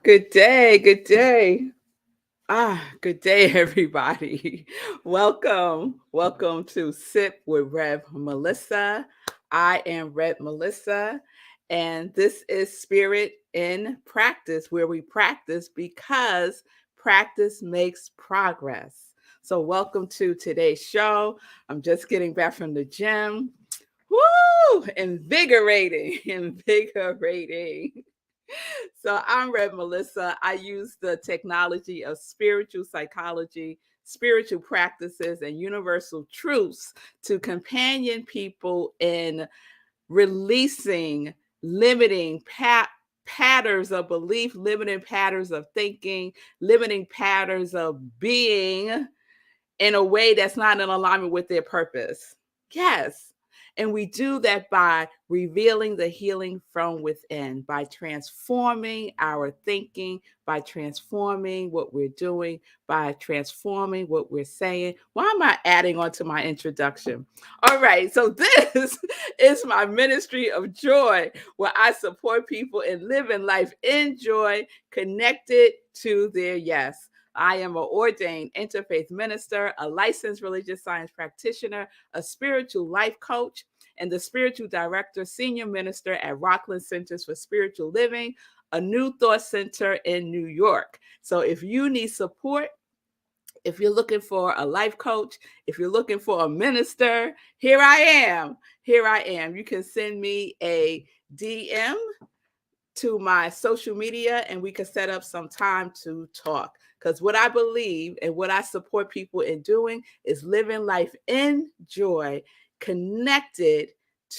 Good day, good day. Good day, everybody. Welcome to Sip with Rev Melissa. I am Rev Melissa, and this is Spirit in Practice, where we practice because practice makes progress. So, welcome to today's show. I'm just getting back from the gym. Woo! Invigorating, invigorating. So I'm Rev Melissa. I use the technology of spiritual psychology, spiritual practices, and universal truths to companion people in releasing limiting patterns of belief, limiting patterns of thinking, limiting patterns of being in a way that's not in alignment with their purpose. Yes. And we do that by revealing the healing from within, by transforming our thinking, by transforming what we're doing, by transforming what we're saying. Why am I adding on to my introduction? All right. So, this is my ministry of joy, where I support people in living life in joy, connected to their yes. I am an ordained interfaith minister, a licensed religious science practitioner, a spiritual life coach, and the spiritual director, senior minister at Rockland Centers for Spiritual Living, a New Thought Center in New York. So if you need support, if you're looking for a life coach, if you're looking for a minister, here I am. Here I am. You can send me a DM to my social media and we can set up some time to talk. Because what I believe and what I support people in doing is living life in joy, connected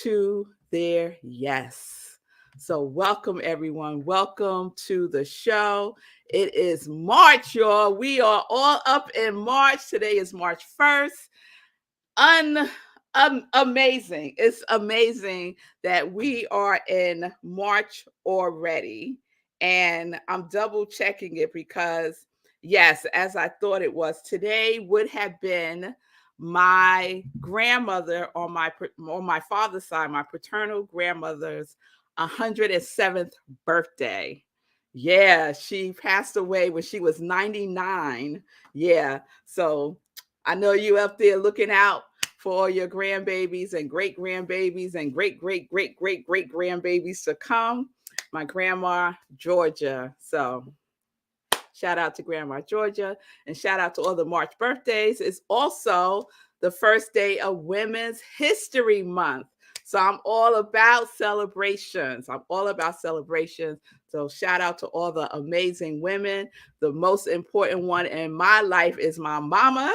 to their yes. So, welcome everyone. Welcome to the show. It is March, y'all. We are all up in March. Today is March 1st. Amazing. It's amazing that we are in March already. And I'm double checking it because, yes, as I thought it was, today would have been my grandmother on my father's side, my paternal grandmother's 107th birthday. Yeah, she passed away when she was 99. Yeah. So I know you up there looking out for all your grandbabies and great grandbabies and great grandbabies to come. My grandma, Georgia. So shout out to Grandma Georgia and shout out to all the March birthdays. It's also the first day of Women's History Month. So I'm all about celebrations. I'm all about celebrations. So shout out to all the amazing women. The most important one in my life is my mama,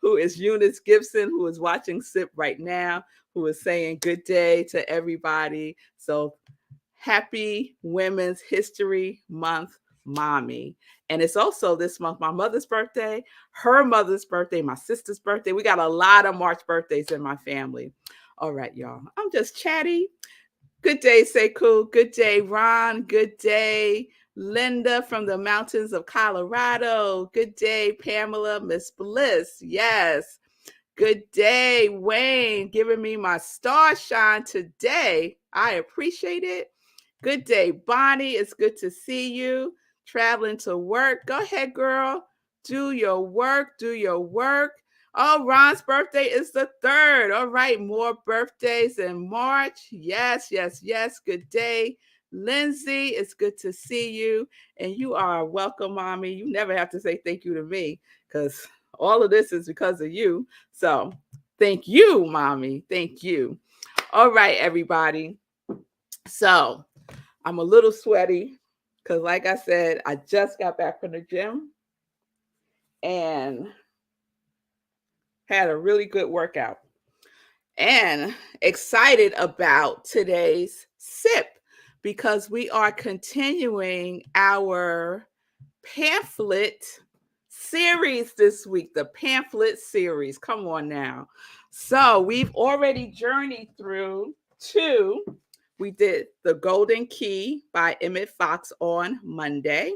who is Eunice Gibson, who is watching SIP right now, who is saying good day to everybody. So happy Women's History Month, mommy. And it's also this month my mother's birthday, her mother's birthday, my sister's birthday. We got a lot of March birthdays in my family. All right, y'all. I'm just chatty. Good day, Sekou. Good day, Ron. Good day, Linda from the mountains of Colorado. Good day, Pamela, Miss Bliss. Yes. Good day, Wayne, giving me my star shine today. I appreciate it. Good day, Bonnie. It's good to see you. Traveling to work. Go ahead, girl. Do your work. Do your work. Oh, Ron's birthday is the 3rd. All right, more birthdays in March. Yes, yes, yes. Good day. Lindsay, it's good to see you. And you are welcome, mommy. You never have to say thank you to me because all of this is because of you. So thank you, mommy. Thank you. All right, everybody. So I'm a little sweaty because, like I said, I just got back from the gym and had a really good workout and excited about today's sip because we are continuing our pamphlet series this week, the pamphlet series. Come on now. So we've already journeyed through 2 we did The Golden Key by Emmett Fox on Monday.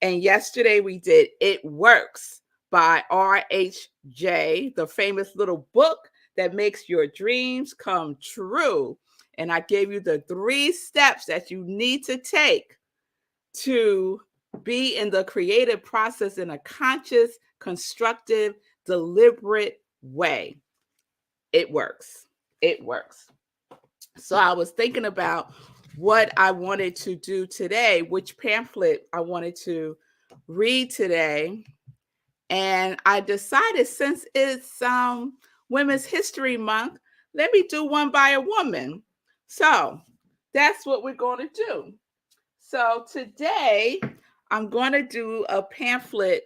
And yesterday we did It Works by R.H.J., the famous little book that makes your dreams come true. And I gave you the 3 steps that you need to take to be in the creative process in a conscious, constructive, deliberate way. It works. It works. So I was thinking about what I wanted to do today, which pamphlet I wanted to read today. And I decided, since it's Women's History Month, let me do one by a woman. So that's what we're going to do. So today I'm going to do a pamphlet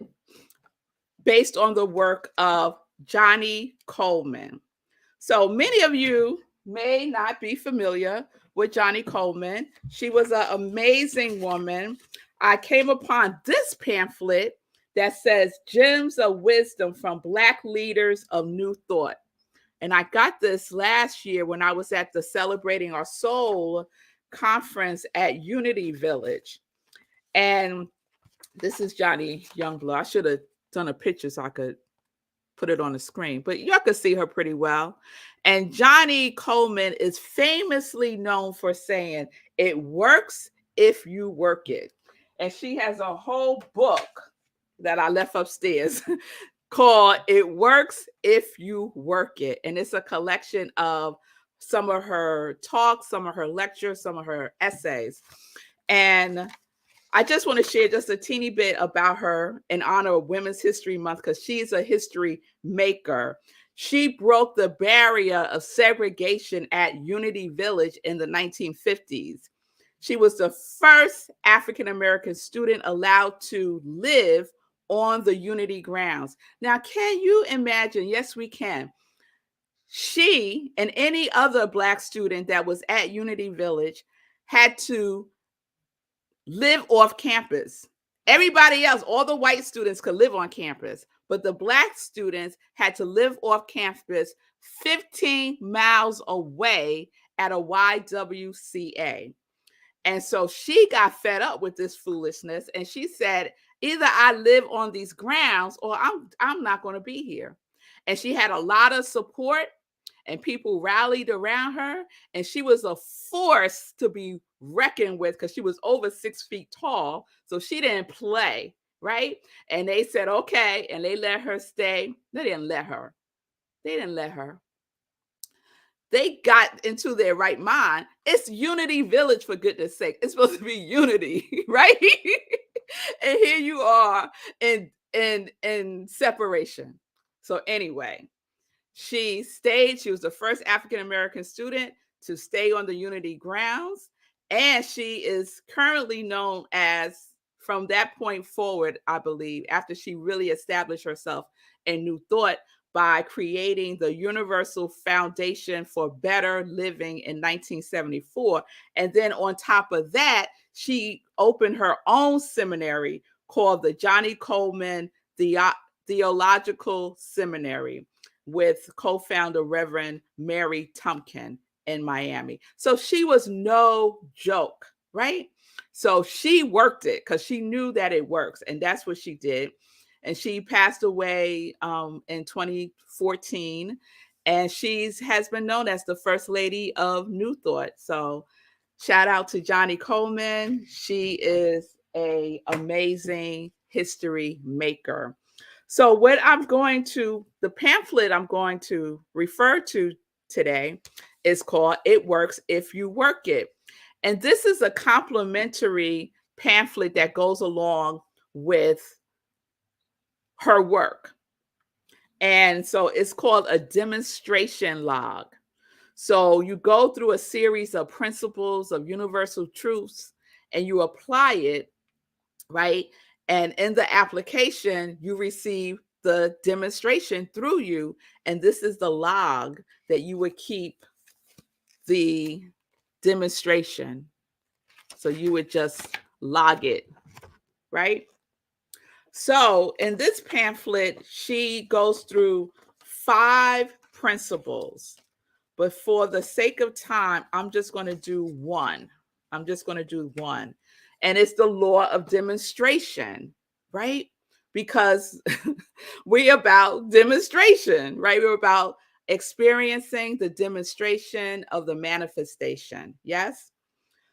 based on the work of Johnnie Colemon. So many of you may not be familiar with Johnnie Colemon. She was an amazing woman. I came upon this pamphlet that says Gems of Wisdom from Black Leaders of New Thought. And I got this last year when I was at the Celebrating Our Soul conference at Unity Village. And this is Johnny Youngblood. I should have done a picture so I could put it on the screen, but y'all can see her pretty well. And Johnnie Colemon is famously known for saying, it works if you work it. And she has a whole book that I left upstairs called It Works If You Work It. And it's a collection of some of her talks, some of her lectures, some of her essays. And I just want to share just a teeny bit about her in honor of Women's History Month, because she's a history maker. She broke the barrier of segregation at Unity Village in the 1950s. She was the first African-American student allowed to live on the Unity grounds. Now, can you imagine? Yes, we can. She and any other Black student that was at Unity Village had to live off campus. Everybody else, all the white students could live on campus, but the Black students had to live off campus 15 miles away at a YWCA. And so she got fed up with this foolishness, and she said, either I live on these grounds or I'm not going to be here. And she had a lot of support, and people rallied around her, and she was a force to be reckoned with because she was over 6 feet tall. So she didn't play, right? And they said, okay. And they let her stay. They didn't let her. They got into their right mind. It's Unity Village, for goodness sake. It's supposed to be unity, right? And here you are in separation. So anyway, she stayed. She was the first African-American student to stay on the Unity grounds. And she is currently known as, from that point forward, I believe, after she really established herself in New Thought by creating the Universal Foundation for Better Living in 1974. And then on top of that, she opened her own seminary called the Johnnie Colemon Theological Seminary with co-founder Reverend Mary Tumpkin in Miami. So she was no joke, right? So she worked it because she knew that it works. And that's what she did. And she passed away in 2014. And she has been known as the First Lady of New Thought. So shout out to Johnnie Colemon. She is an amazing history maker. So the pamphlet I'm going to refer to today is called It Works If You Work It. And this is a complimentary pamphlet that goes along with her work. And so it's called a demonstration log. So you go through a series of principles of universal truths and you apply it, right? And in the application, you receive the demonstration through you. And this is the log that you would keep the demonstration. So you would just log it, right? So in this pamphlet, she goes through 5 principles. but for the sake of time, I'm just going to do one. I'm just going to do one. And it's the law of demonstration, right? Because we're about demonstration, right? We're about experiencing the demonstration of the manifestation. Yes?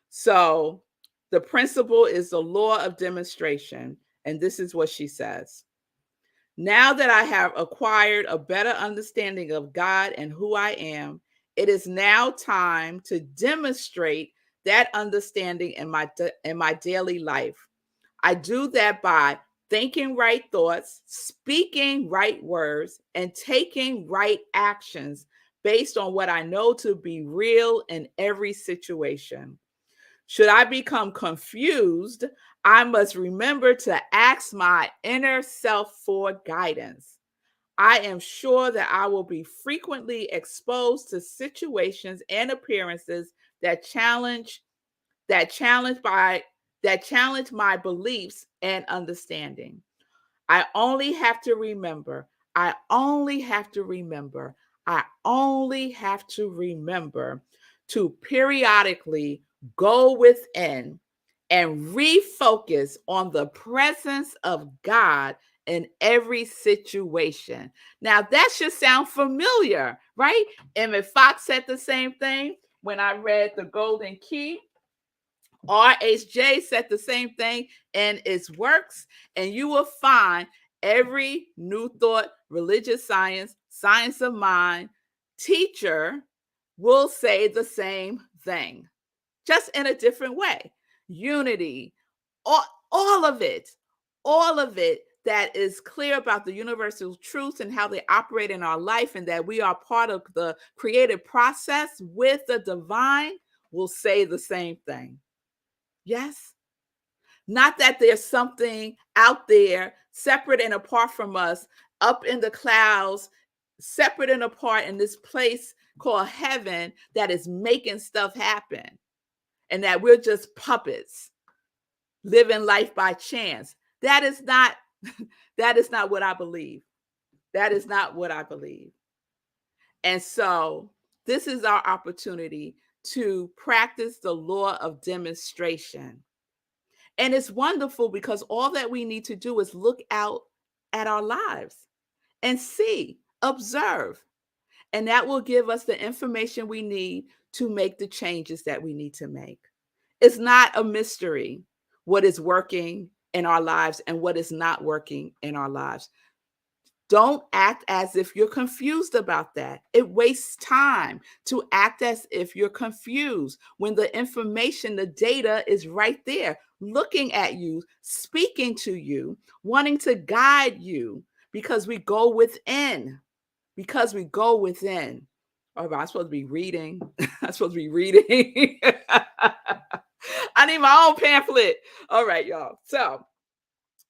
So the principle is the law of demonstration. And this is what she says. Now that I have acquired a better understanding of God and who I am, it is now time to demonstrate that understanding in my daily life. I do that by thinking right thoughts, speaking right words, and taking right actions based on what I know to be real in every situation. Should I become confused, I must remember to ask my inner self for guidance. I am sure that I will be frequently exposed to situations and appearances that that challenge by that challenge my beliefs and understanding. I only have to remember, I only have to remember, I only have to remember to periodically go within and refocus on the presence of God in every situation. Now, that should sound familiar, right? Emmett Fox said the same thing when I read The Golden Key. RHJ said the same thing in its works, and you will find every New Thought, religious science, science of mind teacher will say the same thing, just in a different way. Unity, all, all of it that is clear about the universal truth and how they operate in our life, and that we are part of the creative process with the divine, will say the same thing. Yes. Not that there's something out there separate and apart from us, up in the clouds, separate and apart in this place called heaven that is making stuff happen, and that we're just puppets living life by chance. That is not that is not what I believe. That is not what I believe. And so this is our opportunity to practice the law of demonstration. And it's wonderful because all that we need to do is look out at our lives and see, observe, and that will give us the information we need to make the changes that we need to make. It's not a mystery what is working in our lives and what is not working in our lives. Don't act as if you're confused about that. It wastes time to act as if you're confused when the information, the data is right there, looking at you, speaking to you, wanting to guide you, because we go within. Because we go within. Oh, I'm supposed to be reading. I'm supposed to be reading. I need my own pamphlet. All right, y'all. So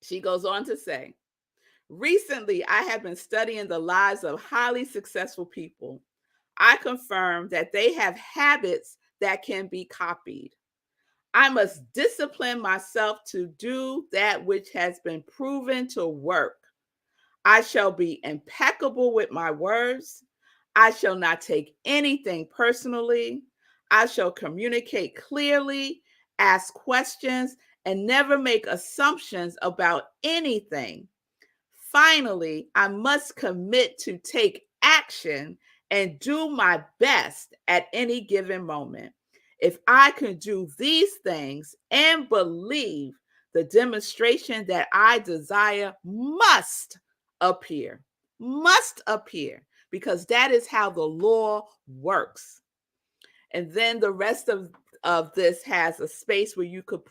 she goes on to say, recently, I have been studying the lives of highly successful people. I confirm that they have habits that can be copied. I must discipline myself to do that which has been proven to work. I shall be impeccable with my words. I shall not take anything personally. I shall communicate clearly, ask questions, and never make assumptions about anything. Finally, I must commit to take action and do my best at any given moment. If I can do these things and believe, the demonstration that I desire must appear, because that is how the law works. And then the rest of this has a space where you could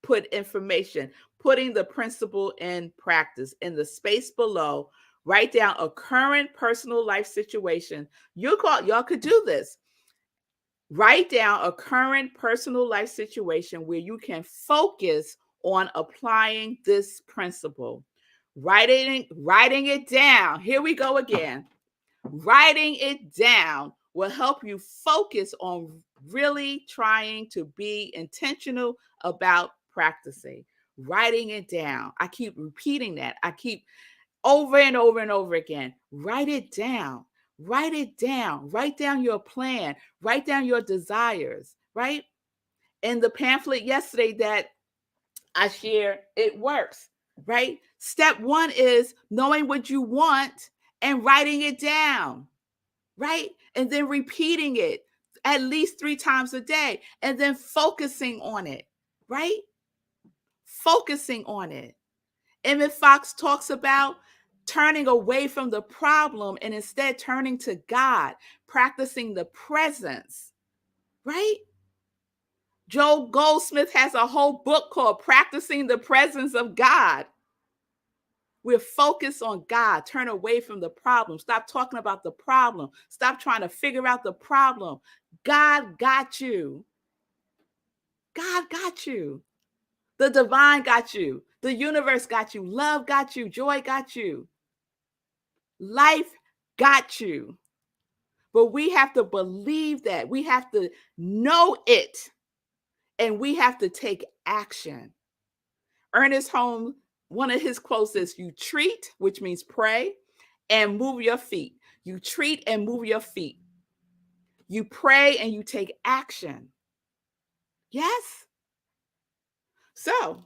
put information, putting the principle in practice. In the space below, write down a current personal life situation. Y'all could do this. Write down a current personal life situation where you can focus on applying this principle. Writing it down. Here we go again. Writing it down will help you focus on really trying to be intentional about practicing. Writing it down. I keep repeating that. I keep over and over and over again. Write it down. Write it down. Write down your plan. Write down your desires, right? In the pamphlet yesterday that I shared, it works, right? Step one is knowing what you want and writing it down, right? And then repeating it at least 3 times a day and then focusing on it, right? Focusing on it. Emmett Fox talks about turning away from the problem and instead turning to God, practicing the presence, right? Joel Goldsmith has a whole book called Practicing the Presence of God. We're focused on God. Turn away from the problem. Stop talking about the problem. Stop trying to figure out the problem. God got you. God got you. The divine got you. The universe got you. Love got you. Joy got you. Life got you. But we have to believe that. We have to know it. And we have to take action. Ernest Holmes, one of his quotes is, you treat, which means pray, and move your feet. You treat and move your feet. You pray and you take action. Yes? So,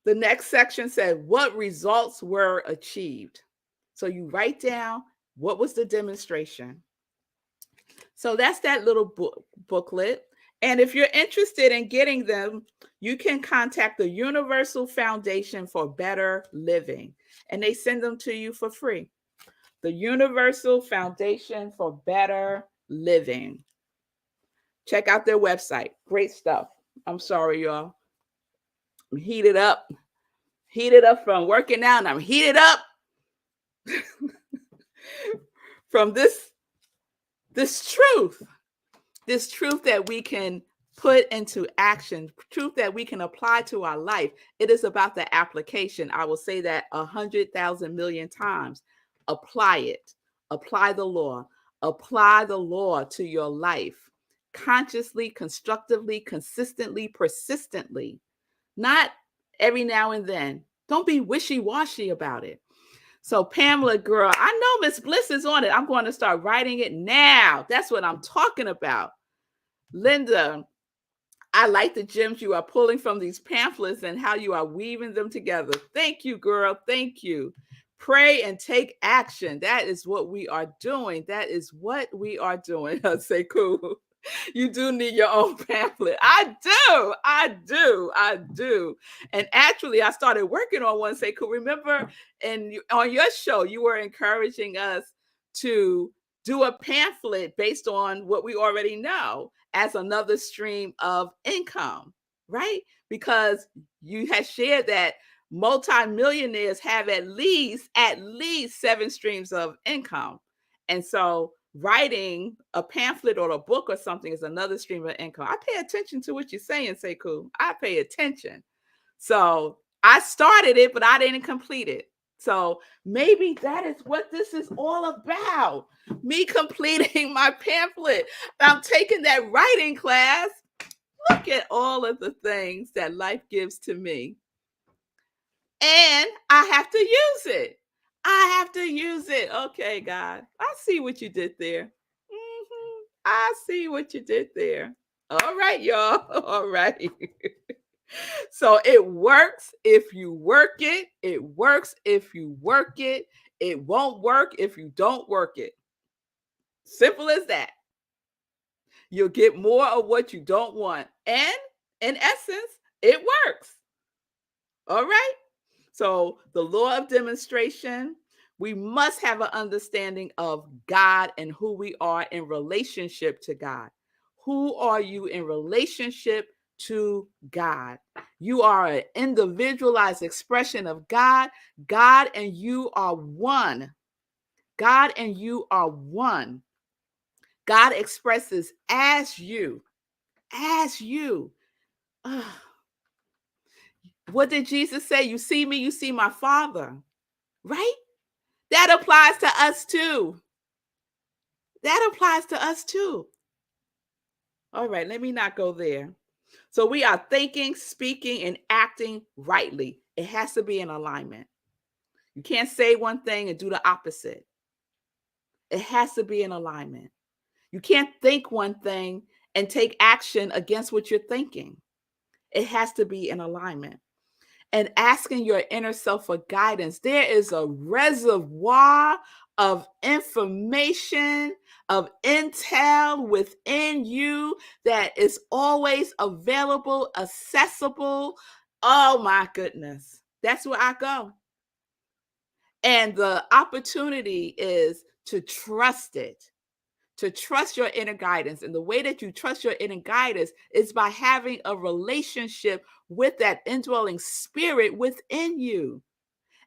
the next section said, what results were achieved? So you write down, what was the demonstration? So that's that little booklet. And if you're interested in getting them, you can contact the Universal Foundation for Better Living, and they send them to you for free. The Universal Foundation for Better Living. Check out their website. Great stuff. I'm sorry, y'all. I'm heated up. Heated up from working out, and I'm heated up from this truth. This truth that we can put into action, truth that we can apply to our life. It is about the application. I will say that 100,000 million times. Apply it. Apply the law. Apply the law to your life. Consciously, constructively, consistently, persistently. Not every now and then. Don't be wishy-washy about it. So Pamela, girl, I know Miss Bliss is on it. I'm going to start writing it now. That's what I'm talking about. Linda, I like the gems you are pulling from these pamphlets and how you are weaving them together. Thank you, girl. Thank you. Pray and take action. That is what we are doing. That is what we are doing. I say, cool. You do need your own pamphlet. I do. And actually, I started working on one. Say, cool. Remember, on your show, you were encouraging us to do a pamphlet based on what we already know as another stream of income, right? Because you had shared that multimillionaires have at least 7 streams of income. And so writing a pamphlet or a book or something is another stream of income. I pay attention to what you're saying, Sekou. I pay attention. So I started it, but I didn't complete it. So maybe that is what this is all about. Me completing my pamphlet. I'm taking that writing class. Look at all of the things that life gives to me. And I have to use it. I have to use it. Okay, God. I see what you did there. I see what you did there. All right, y'all. All right. So it works if you work it. It works if you work it. It won't work if you don't work it. Simple as that. You'll get more of what you don't want. And in essence, it works. All right. So the law of demonstration, we must have an understanding of God and who we are in relationship to God. Who are you in relationship to God? You are an individualized expression of God. God and you are one. God and you are one. God expresses as you. As you. What did Jesus say? You see me, you see my Father. Right? That applies to us too. That applies to us too. All right, let me not go there. So we are thinking, speaking, and acting rightly. It has to be in alignment. You can't say one thing and do the opposite. It has to be in alignment. You can't think one thing and take action against what you're thinking. It has to be in alignment. And asking your inner self for guidance, there is a reservoir of information, of intel within you that is always available, accessible. Oh my goodness. That's where I go. And the opportunity is to trust it, to trust your inner guidance. And the way that you trust your inner guidance is by having a relationship with that indwelling spirit within you,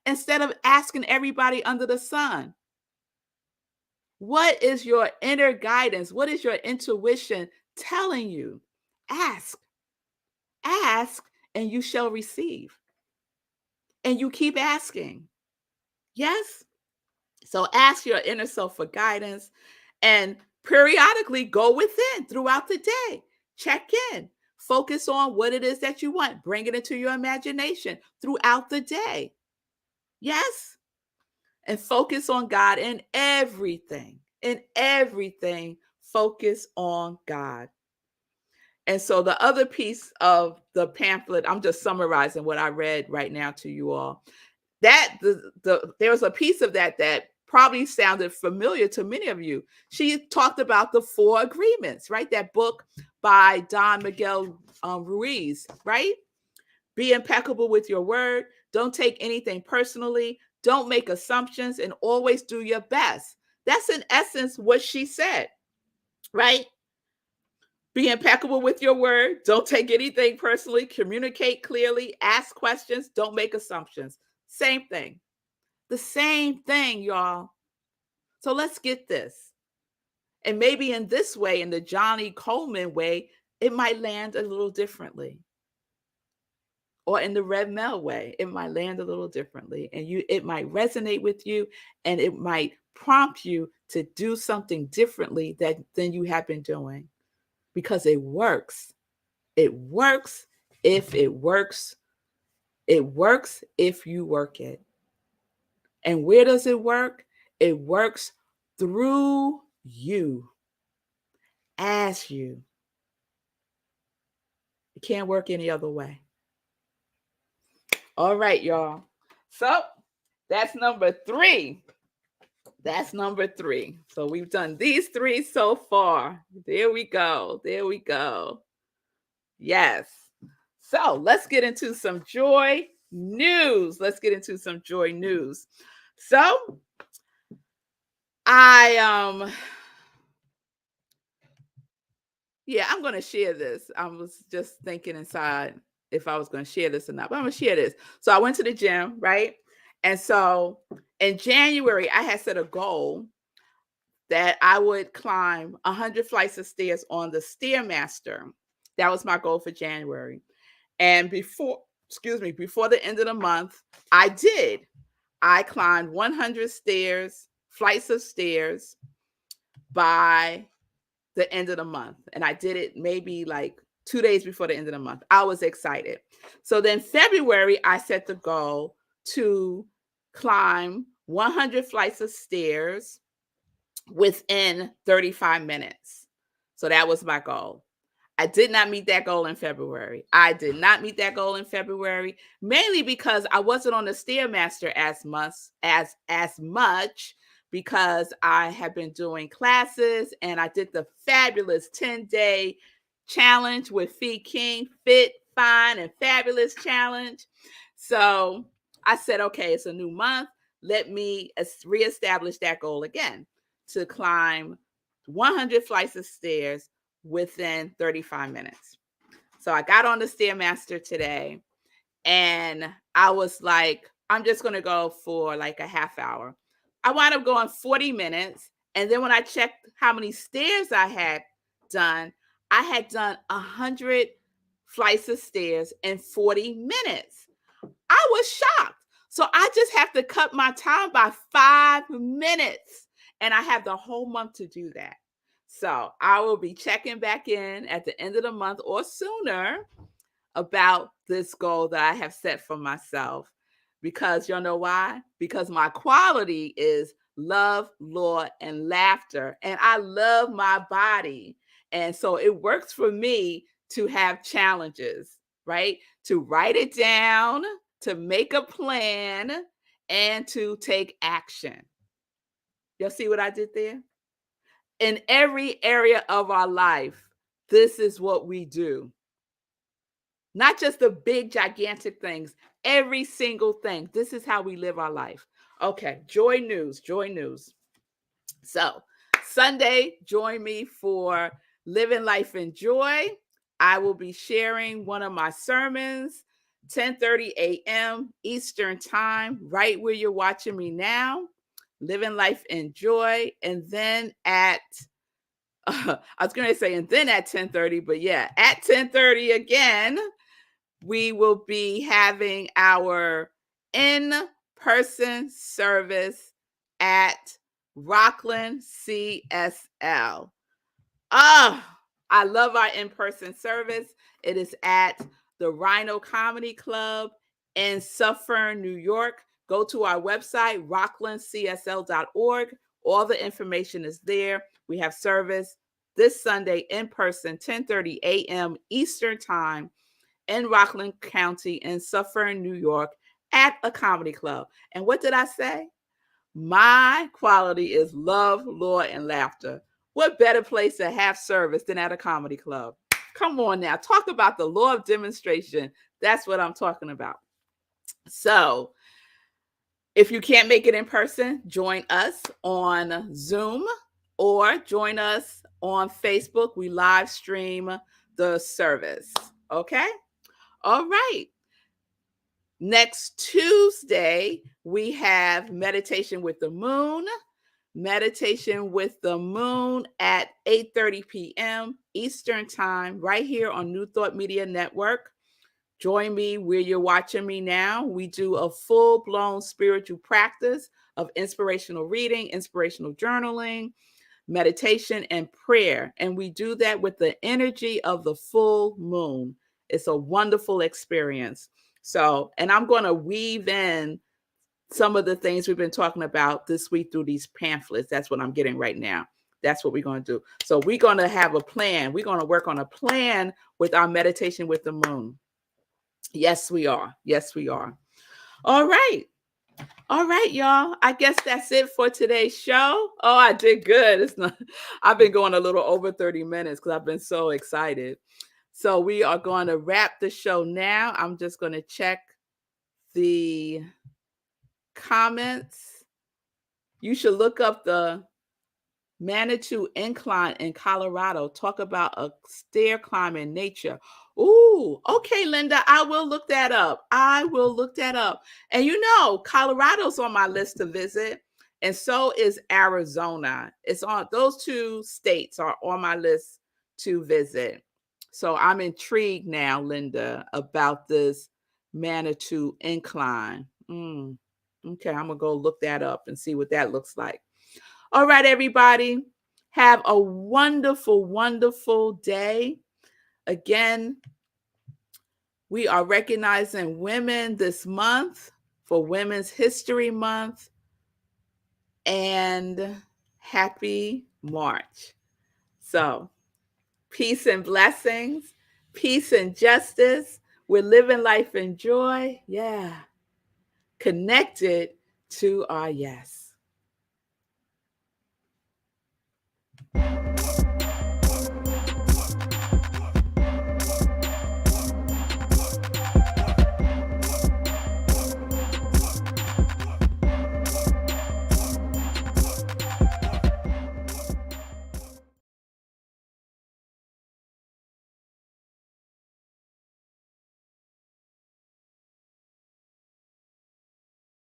instead of asking everybody under the sun. What is your inner guidance? What is your intuition telling you? Ask, ask, and you shall receive. And you keep asking. Yes? So ask your inner self for guidance and periodically go within throughout the day. Check in. Focus on what it is that you want. Bring it into your imagination throughout the day. Yes? And focus on God in everything. In everything, focus on God. And so the other piece of the pamphlet, I'm just summarizing what I read right now to you all. That there was a piece of that probably sounded familiar to many of you. She talked about the 4 agreements, right? That book by Don Miguel Ruiz, right? Be impeccable with your word. Don't take anything personally. Don't make assumptions, and always do your best. That's in essence what she said, right? Be impeccable with your word. Don't take anything personally. Communicate clearly. Ask questions. Don't make assumptions. Same thing. The same thing, y'all. So let's get this. And maybe in this way, in the Johnny Coleman way, it might land a little differently. Or in the Red Mel way, it might land a little differently. And it might resonate with you, and it might prompt you to do something differently than you have been doing. Because it works. It works if it works. It works if you work it. And where does it work? It works through you, as you. It can't work any other way. All right, y'all. So that's number 3. That's number 3. So we've done these 3 so far. There we go. There we go. Yes. So let's get into some joy news. Let's get into some joy news. So I'm going to share this. I was just thinking inside if I was going to share this or not, but I'm going to share this. So I went to the gym, right? And so in January, I had set a goal that I would climb 100 flights of stairs on the Stairmaster. That was my goal for January. And before the end of the month, I did. I climbed 100 flights of stairs by the end of the month. And I did it maybe like 2 days before the end of the month. I was excited. So then February, I set the goal to climb 100 flights of stairs within 35 minutes. So that was my goal. I did not meet that goal in February. Mainly because I wasn't on the Stairmaster as much because I have been doing classes, and I did the fabulous 10-day challenge with Fee King, Fit, Fine, and Fabulous Challenge. So I said, okay, it's a new month. Let me reestablish that goal again, to climb 100 flights of stairs within 35 minutes. So I got on the Stairmaster today, and I was like, I'm just going to go for like a half hour. I wound up going 40 minutes. And then when I checked how many stairs I had done 100 flights of stairs in 40 minutes. I was shocked. So I just have to cut my time by 5 minutes. And I have the whole month to do that. So I will be checking back in at the end of the month or sooner about this goal that I have set for myself. Because you know why? Because my quality is love, law, and laughter. And I love my body. And so it works for me to have challenges, right? To write it down, to make a plan, and to take action. Y'all see what I did there? In every area of our life, this is what we do. Not just the big, gigantic things, every single thing. This is how we live our life. Okay, joy news, joy news. So, Sunday, join me for Living Life in Joy. I will be sharing one of my sermons, 10:30 a.m. Eastern Time, right where you're watching me now. Living Life in Joy. And then at I was going to say, and then at 10:30, but yeah, at 10:30 again, we will be having our in-person service at Rockland CSL. I love our in-person service. It is at the Rhino Comedy Club in Suffern, New York. Go to our website, rocklandcsl.org. All the information is there. We have service this Sunday in person, 10:30 a.m. Eastern Time in Rockland County in Suffern, New York at a comedy club. And what did I say? My quality is love, law, and laughter. What better place to have service than at a comedy club? Come on now, talk about the law of demonstration. That's what I'm talking about. So if you can't make it in person, join us on Zoom or join us on Facebook. We live stream the service. Okay? All right. Next Tuesday, we have Meditation with the Moon. Meditation with the Moon at 8:30 p.m. Eastern Time, right here on New Thought Media Network. Join me where you're watching me now. We do a full-blown spiritual practice of inspirational reading, inspirational journaling, meditation, and prayer. And we do that with the energy of the full moon. It's a wonderful experience. So, and I'm going to weave in some of the things we've been talking about this week through these pamphlets. That's what I'm getting right now. That's what we're going to do. So we're going to have a plan. We're going to work on a plan with our meditation with the moon. Yes, we are. Yes, we are. All right. All right, y'all. I guess that's it for today's show. Oh, I did good. It's not. I've been going a little over 30 minutes because I've been so excited. So we are going to wrap the show now. I'm just going to check the comments. You should look up the Manitou Incline in Colorado. Talk about a stair climb in nature. Ooh, okay, Linda, I will look that up. I will look that up. And you know, Colorado's on my list to visit, and so is Arizona. It's on, those two states are on my list to visit. So I'm intrigued now, Linda, about this Manitou Incline. Okay, I'm gonna go look that up and see what that looks like. All right, everybody, have a wonderful, wonderful day. Again, we are recognizing women this month for Women's History Month, and happy March. So, peace and blessings, peace and justice. We're living life in joy. Yeah. Connected to our yes.